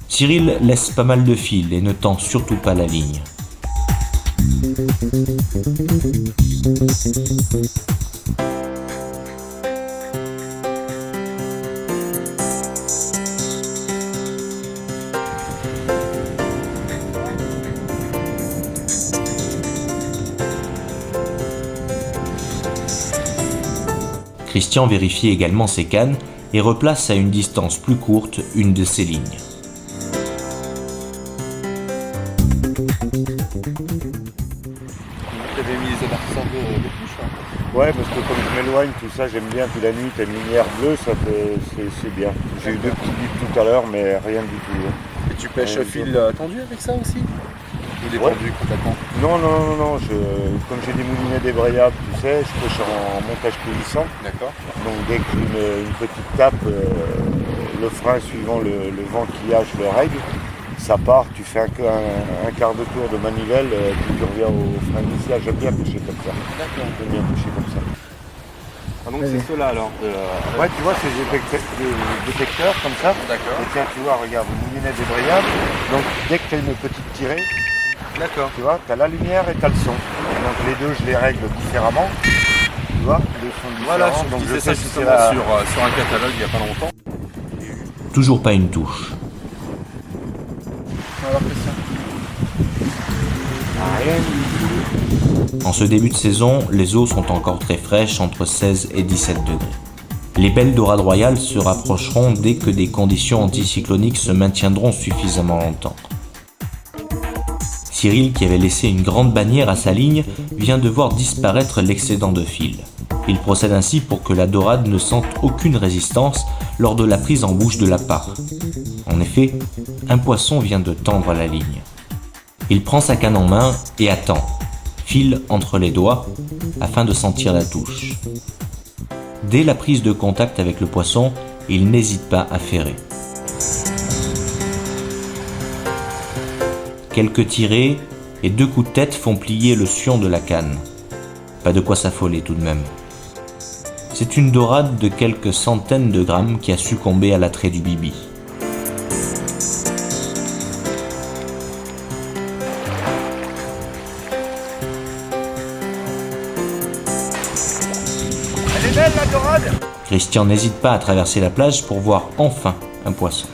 Cyril laisse pas mal de fil et ne tend surtout pas la ligne. Christian vérifie également ses cannes et replace à une distance plus courte une de ses lignes. Tu avais mis les avertisseurs de touche hein. Ouais, parce que comme je m'éloigne, tout ça, j'aime bien. Puis la nuit, t'as une lumière bleue, c'est bien. J'ai eu deux petits buts tout à l'heure, mais rien du tout. Et tu pêches fil tendu avec ça aussi? Ou détendu complètement? Non, comme j'ai des moulinets débrayables, tu sais, je pêche en montage coulissant. D'accord. Donc dès que j'ai une petite tape, le frein suivant le vent qu'il y a, je le règle. Ça part, tu fais un quart de tour de manivelle, puis tu reviens au frein initial. J'aime bien pêcher comme ça. D'accord. J'aime bien pêcher comme ça. Ah, donc c'est ceux-là alors Ouais, tu vois, c'est des détecteurs comme ça. D'accord. Et tiens, tu vois, regarde, moulinet débrayable. Donc dès que tu as une petite tirée, d'accord. tu vois, tu as la lumière et tu as le son. Donc les deux, je les règle différemment. Tu vois, les sons différents. Voilà, donc je sais ça justement sur un catalogue il n'y a pas longtemps. Toujours pas une touche. Alors Christian. Rien du tout. En ce début de saison, les eaux sont encore très fraîches, entre 16 et 17 degrés. Les belles dorades royales se rapprocheront dès que des conditions anticycloniques se maintiendront suffisamment longtemps. Cyril, qui avait laissé une grande bannière à sa ligne, vient de voir disparaître l'excédent de fil. Il procède ainsi pour que la dorade ne sente aucune résistance lors de la prise en bouche de l'appât. En effet, un poisson vient de tendre la ligne. Il prend sa canne en main et attend, fil entre les doigts, afin de sentir la touche. Dès la prise de contact avec le poisson, il n'hésite pas à ferrer. Quelques tirées et 2 coups de tête font plier le sion de la canne. Pas de quoi s'affoler tout de même. C'est une dorade de quelques centaines de grammes qui a succombé à l'attrait du bibi. Elle est belle la dorade! Christian n'hésite pas à traverser la plage pour voir enfin un poisson.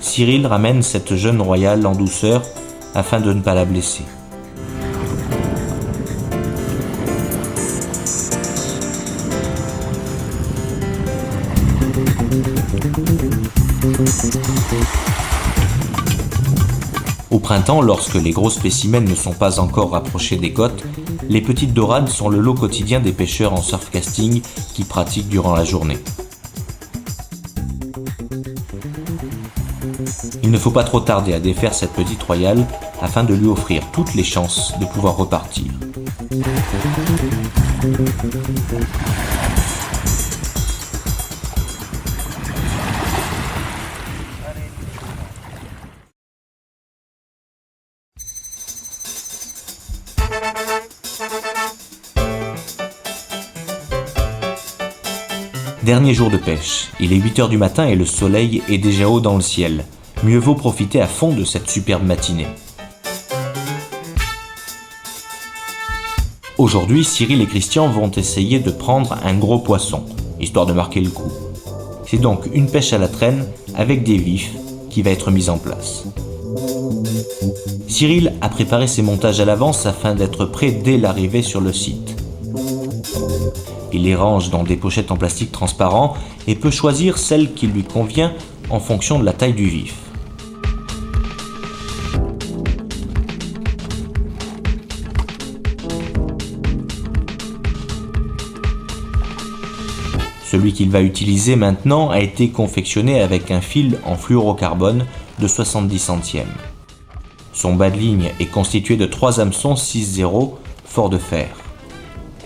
Cyril ramène cette jeune royale en douceur afin de ne pas la blesser. Au printemps, lorsque les gros spécimens ne sont pas encore rapprochés des côtes, les petites dorades sont le lot quotidien des pêcheurs en surfcasting qui pratiquent durant la journée. Il ne faut pas trop tarder à défaire cette petite royale afin de lui offrir toutes les chances de pouvoir repartir. Dernier jour de pêche, il est 8h du matin et le soleil est déjà haut dans le ciel. Mieux vaut profiter à fond de cette superbe matinée. Aujourd'hui, Cyril et Christian vont essayer de prendre un gros poisson, histoire de marquer le coup. C'est donc une pêche à la traîne avec des vifs qui va être mise en place. Cyril a préparé ses montages à l'avance afin d'être prêt dès l'arrivée sur le site. Il les range dans des pochettes en plastique transparent et peut choisir celle qui lui convient en fonction de la taille du vif. Celui qu'il va utiliser maintenant a été confectionné avec un fil en fluorocarbone de 70 centièmes. Son bas de ligne est constitué de 3 hameçons 6-0 forts de fer.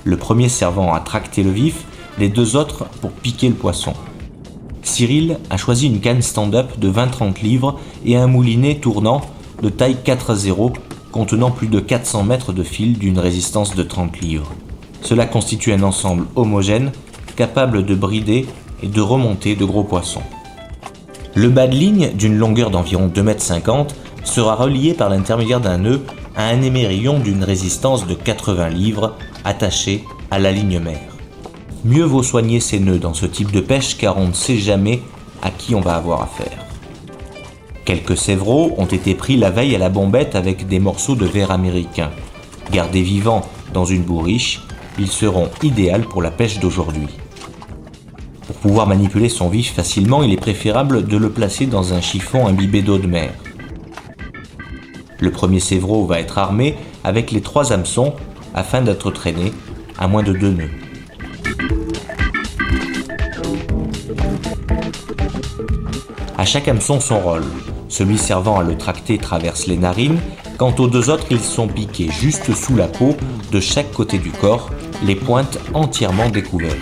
Le premier servant à tracter le vif, les 2 autres pour piquer le poisson. Cyril a choisi une canne stand-up de 20-30 livres et un moulinet tournant de taille 4-0 contenant plus de 400 mètres de fil d'une résistance de 30 livres. Cela constitue un ensemble homogène capable de brider et de remonter de gros poissons. Le bas de ligne, d'une longueur d'environ 2,50 m, sera relié par l'intermédiaire d'un nœud à un émerillon d'une résistance de 80 livres attaché à la ligne mère. Mieux vaut soigner ces nœuds dans ce type de pêche car on ne sait jamais à qui on va avoir affaire. Quelques sévreaux ont été pris la veille à la bombette avec des morceaux de verre américain. Gardés vivants dans une bourriche, ils seront idéaux pour la pêche d'aujourd'hui. Pour pouvoir manipuler son vif facilement, il est préférable de le placer dans un chiffon imbibé d'eau de mer. Le premier sévreau va être armé avec les 3 hameçons afin d'être traîné à moins de 2 nœuds. À chaque hameçon son rôle. Celui servant à le tracter traverse les narines, quant aux 2 autres, ils sont piqués juste sous la peau de chaque côté du corps, les pointes entièrement découvertes.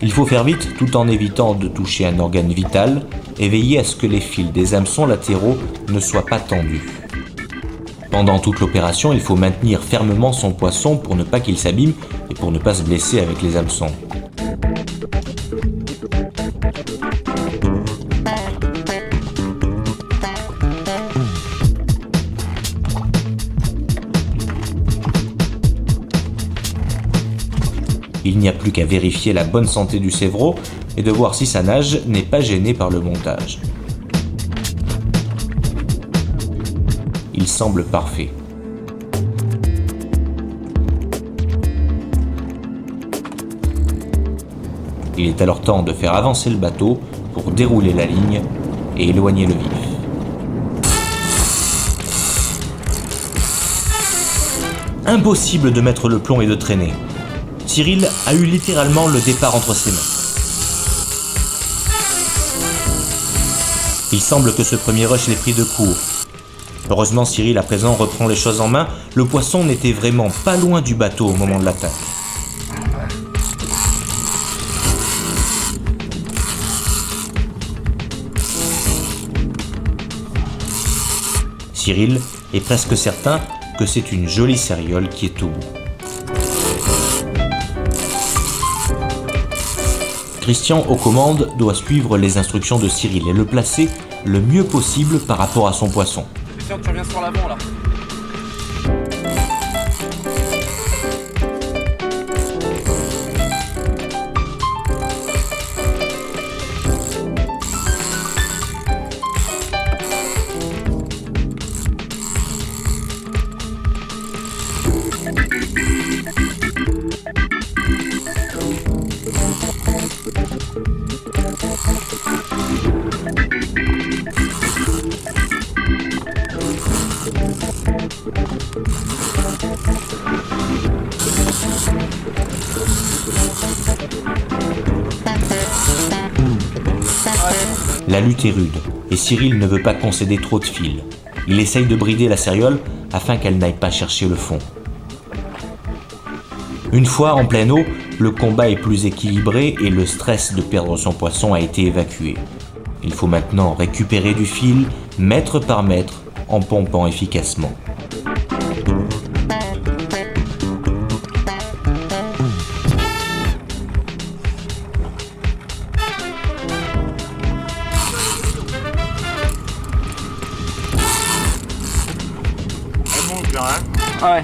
Il faut faire vite tout en évitant de toucher un organe vital et veiller à ce que les fils des hameçons latéraux ne soient pas tendus. Pendant toute l'opération, il faut maintenir fermement son poisson pour ne pas qu'il s'abîme et pour ne pas se blesser avec les hameçons. Il n'y a plus qu'à vérifier la bonne santé du sévreau et de voir si sa nage n'est pas gênée par le montage. Il semble parfait. Il est alors temps de faire avancer le bateau pour dérouler la ligne et éloigner le vif. Impossible de mettre le plomb et de traîner. Cyril a eu littéralement le départ entre ses mains. Il semble que ce premier rush l'ait pris de court. Heureusement, Cyril à présent reprend les choses en main. Le poisson n'était vraiment pas loin du bateau au moment de l'attaque. Cyril est presque certain que c'est une jolie céréole qui est au bout. Christian, aux commandes, doit suivre les instructions de Cyril et le placer le mieux possible par rapport à son poisson. Christian, tu reviens sur l'avant là. La lutte est rude et Cyril ne veut pas concéder trop de fil. Il essaye de brider la céréole afin qu'elle n'aille pas chercher le fond. Une fois en pleine eau, le combat est plus équilibré et le stress de perdre son poisson a été évacué. Il faut maintenant récupérer du fil, mètre par mètre, en pompant efficacement.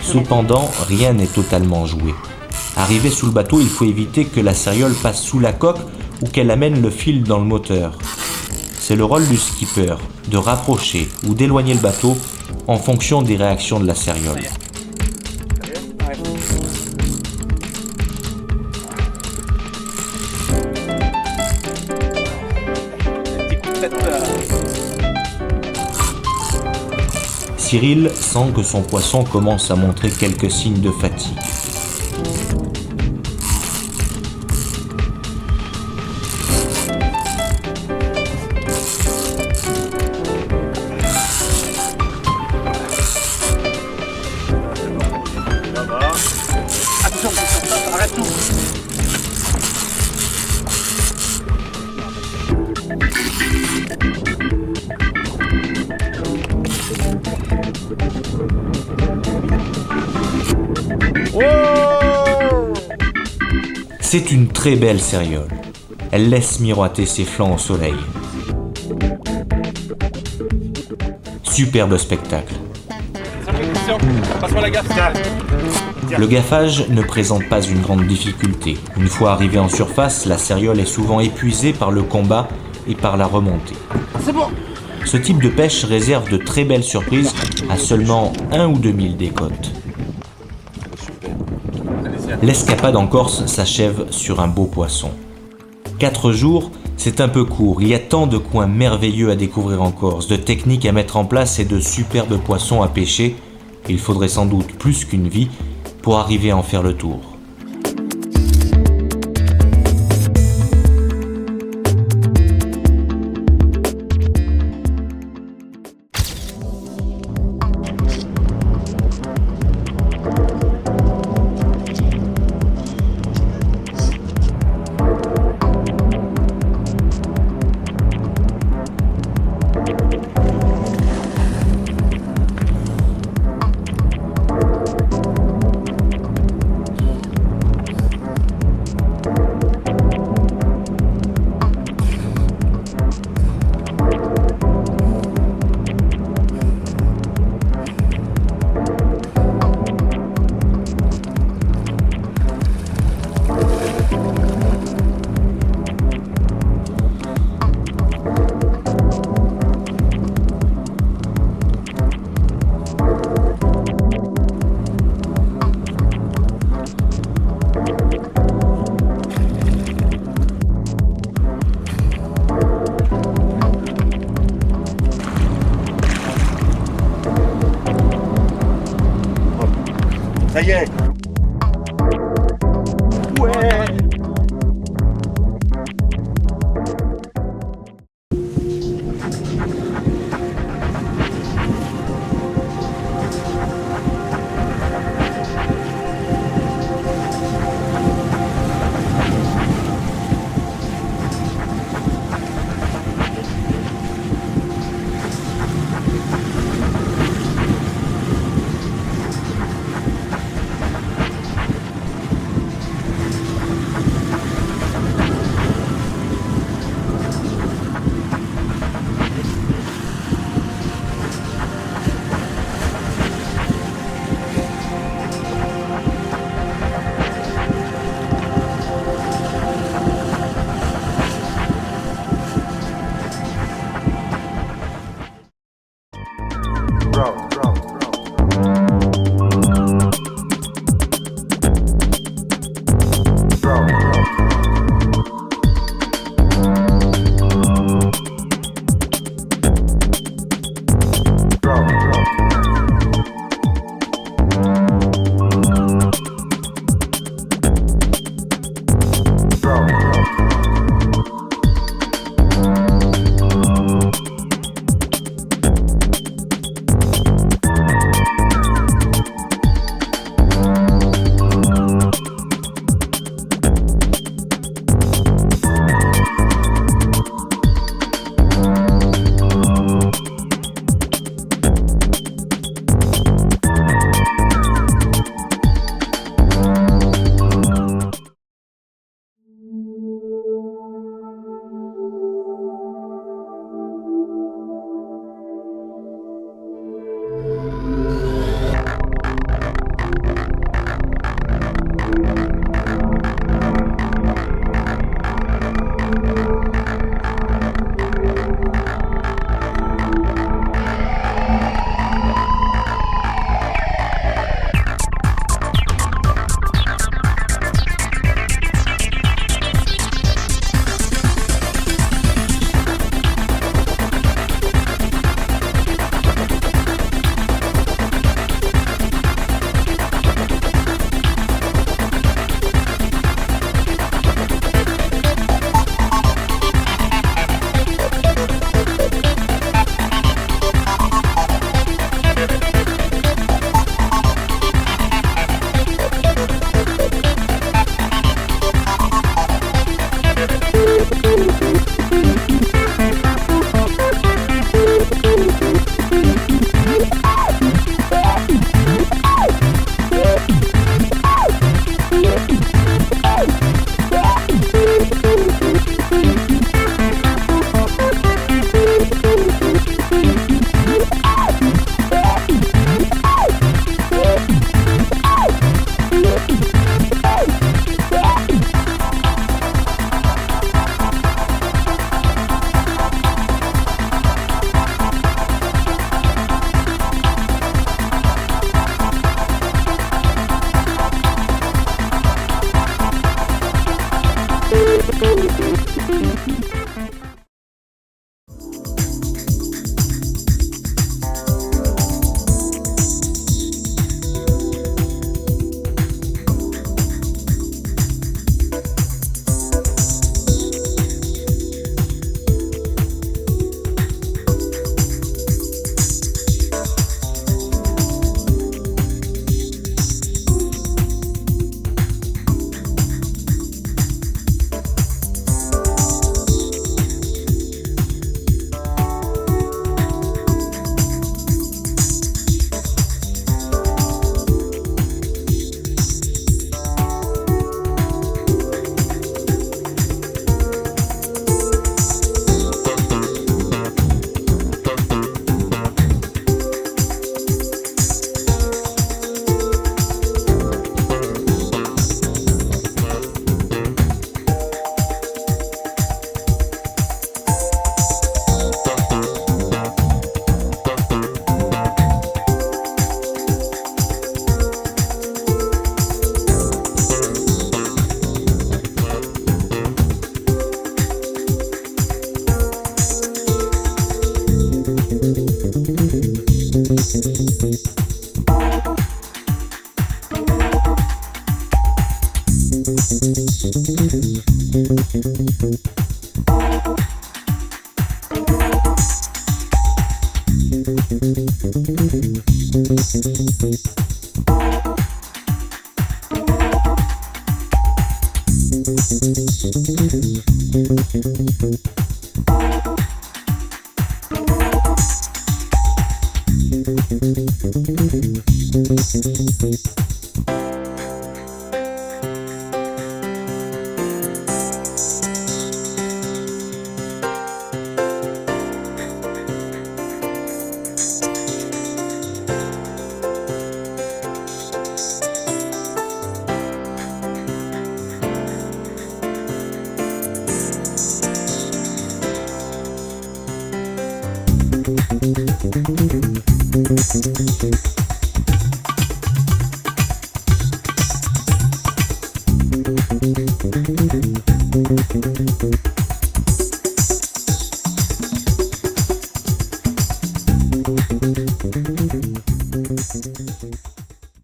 Cependant, rien n'est totalement joué. Arrivé sous le bateau, il faut éviter que la céréole passe sous la coque ou qu'elle amène le fil dans le moteur. C'est le rôle du skipper de rapprocher ou d'éloigner le bateau en fonction des réactions de la céréole. Cyril sent que son poisson commence à montrer quelques signes de fatigue. Attention, arrête tout. C'est une très belle céréole. Elle laisse miroiter ses flancs au soleil. Superbe spectacle. Christian, passe-moi la gaffe. Le gaffage ne présente pas une grande difficulté. Une fois arrivé en surface, la céréole est souvent épuisée par le combat et par la remontée. C'est bon. Ce type de pêche réserve de très belles surprises à seulement 1 ou 2 milles des côtes. L'escapade en Corse s'achève sur un beau poisson. 4 jours, c'est un peu court. Il y a tant de coins merveilleux à découvrir en Corse, de techniques à mettre en place et de superbes poissons à pêcher. Il faudrait sans doute plus qu'une vie pour arriver à en faire le tour. y est. Ouais.